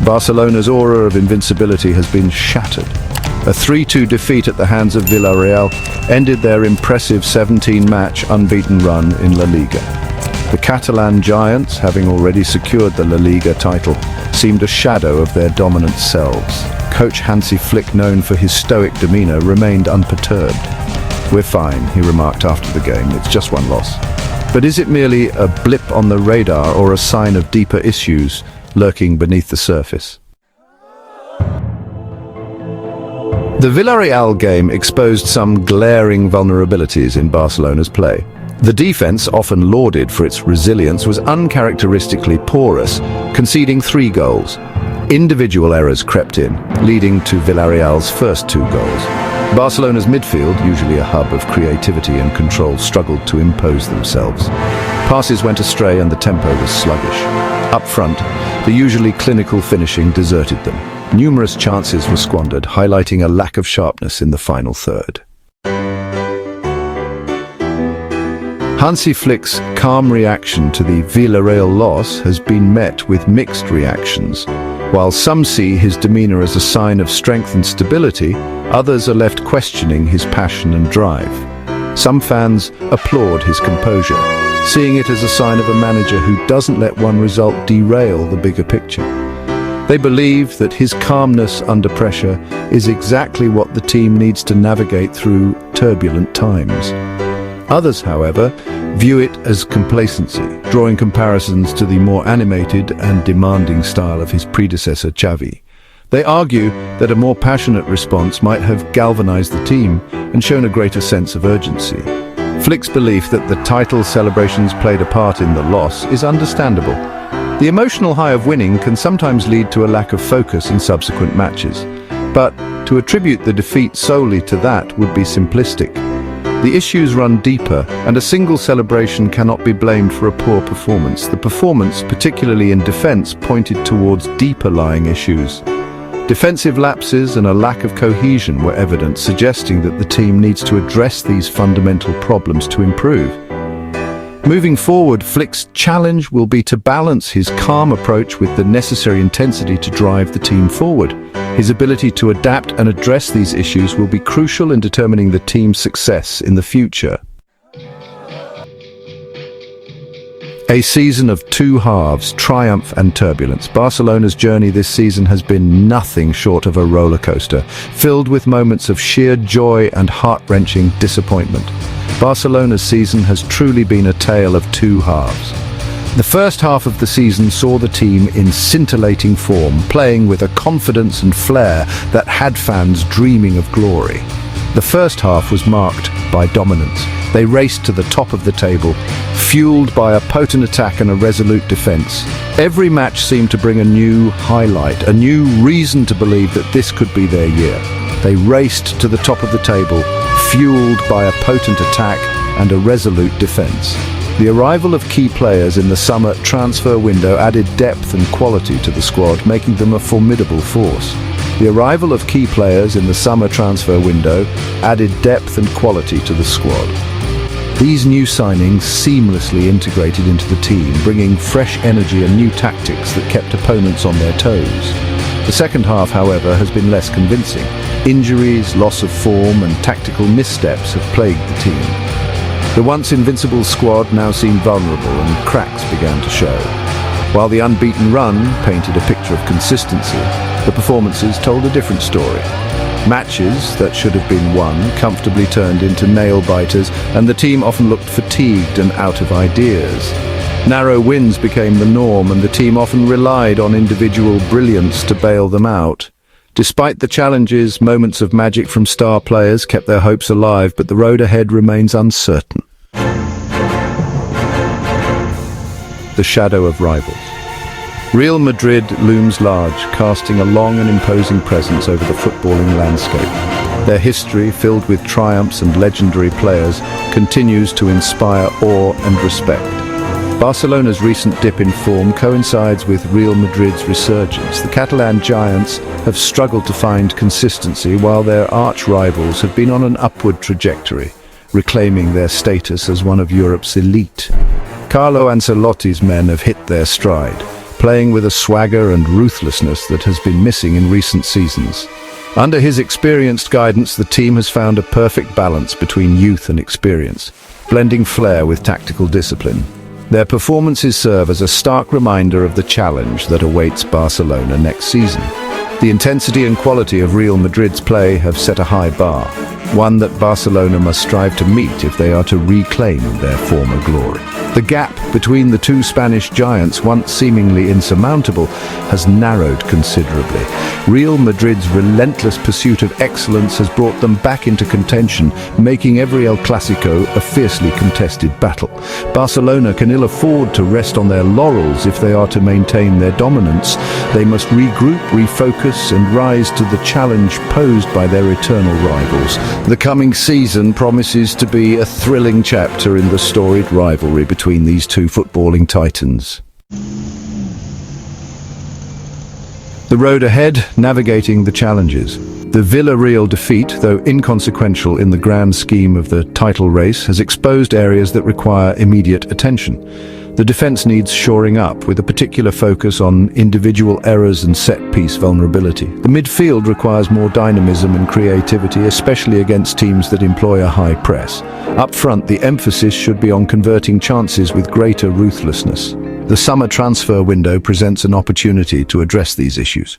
Barcelona's aura of invincibility has been shattered. A 3-2 defeat at the hands of Villarreal ended their impressive 17-match unbeaten run in LaLiga. The Catalan giants, having already secured the LaLiga title, seemed a shadow of their dominant selves. Coach Hansi Flick, known for his stoic demeanor, remained unperturbed. "We're fine," he remarked after the game. "It's just one loss." But is it merely a blip on the radar or a sign of deeper issues lurking beneath the surface? The Villarreal game exposed some glaring vulnerabilities in Barcelona's play. The defense, often lauded for its resilience, was uncharacteristically porous, conceding 3 goals. Individual errors crept in, leading to Villarreal's first 2 goals. Barcelona's midfield, usually a hub of creativity and control, struggled to impose themselves. Passes went astray and the tempo was sluggish. Up front, the usually clinical finishing deserted them. Numerous chances were squandered, highlighting a lack of sharpness in the final third. Hansi Flick's calm reaction to the Villarreal loss has been met with mixed reactions. While some see his demeanor as a sign of strength and stability, others are left questioning his passion and drive. Some fans applaud his composure, seeing it as a sign of a manager who doesn't let one result derail the bigger picture. They believe that his calmness under pressure is exactly what the team needs to navigate through turbulent times. Others, however, view it as complacency, drawing comparisons to the more animated and demanding style of his predecessor Xavi. They argue that a more passionate response might have galvanized the team and shown a greater sense of urgency. Flick's belief that the title celebrations played a part in the loss is understandable. The emotional high of winning can sometimes lead to a lack of focus in subsequent matches, but to attribute the defeat solely to that would be simplistic. The issues run deeper, and a single celebration cannot be blamed for a poor performance. The performance, particularly in defense, pointed towards deeper lying issues. Defensive lapses and a lack of cohesion were evident, suggesting that the team needs to address these fundamental problems to improve. Moving forward, Flick's challenge will be to balance his calm approach with the necessary intensity to drive the team forward. His ability to adapt and address these issues will be crucial in determining the team's success in the future. A season of 2 halves, triumph and turbulence. Barcelona's journey this season has been nothing short of a roller coaster, filled with moments of sheer joy and heart-wrenching disappointment. Barcelona's season has truly been a tale of 2 halves. The first half of the season saw the team in scintillating form, playing with a confidence and flair that had fans dreaming of glory. The first half was marked by dominance. They raced to the top of the table, fueled by a potent attack and a resolute defense. Every match seemed to bring a new highlight, a new reason to believe that this could be their year. They raced to the top of the table, fueled by a potent attack and a resolute defense. The arrival of key players in the summer transfer window added depth and quality to the squad, making them a formidable force. The arrival of key players in the summer transfer window added depth and quality to the squad. These new signings seamlessly integrated into the team, bringing fresh energy and new tactics that kept opponents on their toes. The second half, however, has been less convincing. Injuries, loss of form, and tactical missteps have plagued the team. The once invincible squad now seemed vulnerable and cracks began to show. While the unbeaten run painted a picture of consistency, the performances told a different story. Matches that should have been won comfortably turned into nail-biters, and the team often looked fatigued and out of ideas. Narrow wins became the norm, and the team often relied on individual brilliance to bail them out. Despite the challenges, moments of magic from star players kept their hopes alive, but the road ahead remains uncertain. The shadow of rivals. Real Madrid looms large, casting a long and imposing presence over the footballing landscape. Their history, filled with triumphs and legendary players, continues to inspire awe and respect. Barcelona's recent dip in form coincides with Real Madrid's resurgence. The Catalan giants have struggled to find consistency, while their arch-rivals have been on an upward trajectory, reclaiming their status as one of Europe's elite. Carlo Ancelotti's men have hit their stride, playing with a swagger and ruthlessness that has been missing in recent seasons. Under his experienced guidance, the team has found a perfect balance between youth and experience, blending flair with tactical discipline. Their performances serve as a stark reminder of the challenge that awaits Barcelona next season. The intensity and quality of Real Madrid's play have set a high bar, one that Barcelona must strive to meet if they are to reclaim their former glory. The gap between the two Spanish giants, once seemingly insurmountable, has narrowed considerably. Real Madrid's relentless pursuit of excellence has brought them back into contention, making every El Clasico a fiercely contested battle. Barcelona can ill afford to rest on their laurels if they are to maintain their dominance. They must regroup, refocus, and rise to the challenge posed by their eternal rivals. The coming season promises to be a thrilling chapter in the storied rivalry between these two footballing titans. The road ahead, navigating the challenges. The Villarreal defeat, though inconsequential in the grand scheme of the title race, has exposed areas that require immediate attention. The defense needs shoring up, with a particular focus on individual errors and set-piece vulnerability. The midfield requires more dynamism and creativity, especially against teams that employ a high press. Up front, the emphasis should be on converting chances with greater ruthlessness. The summer transfer window presents an opportunity to address these issues.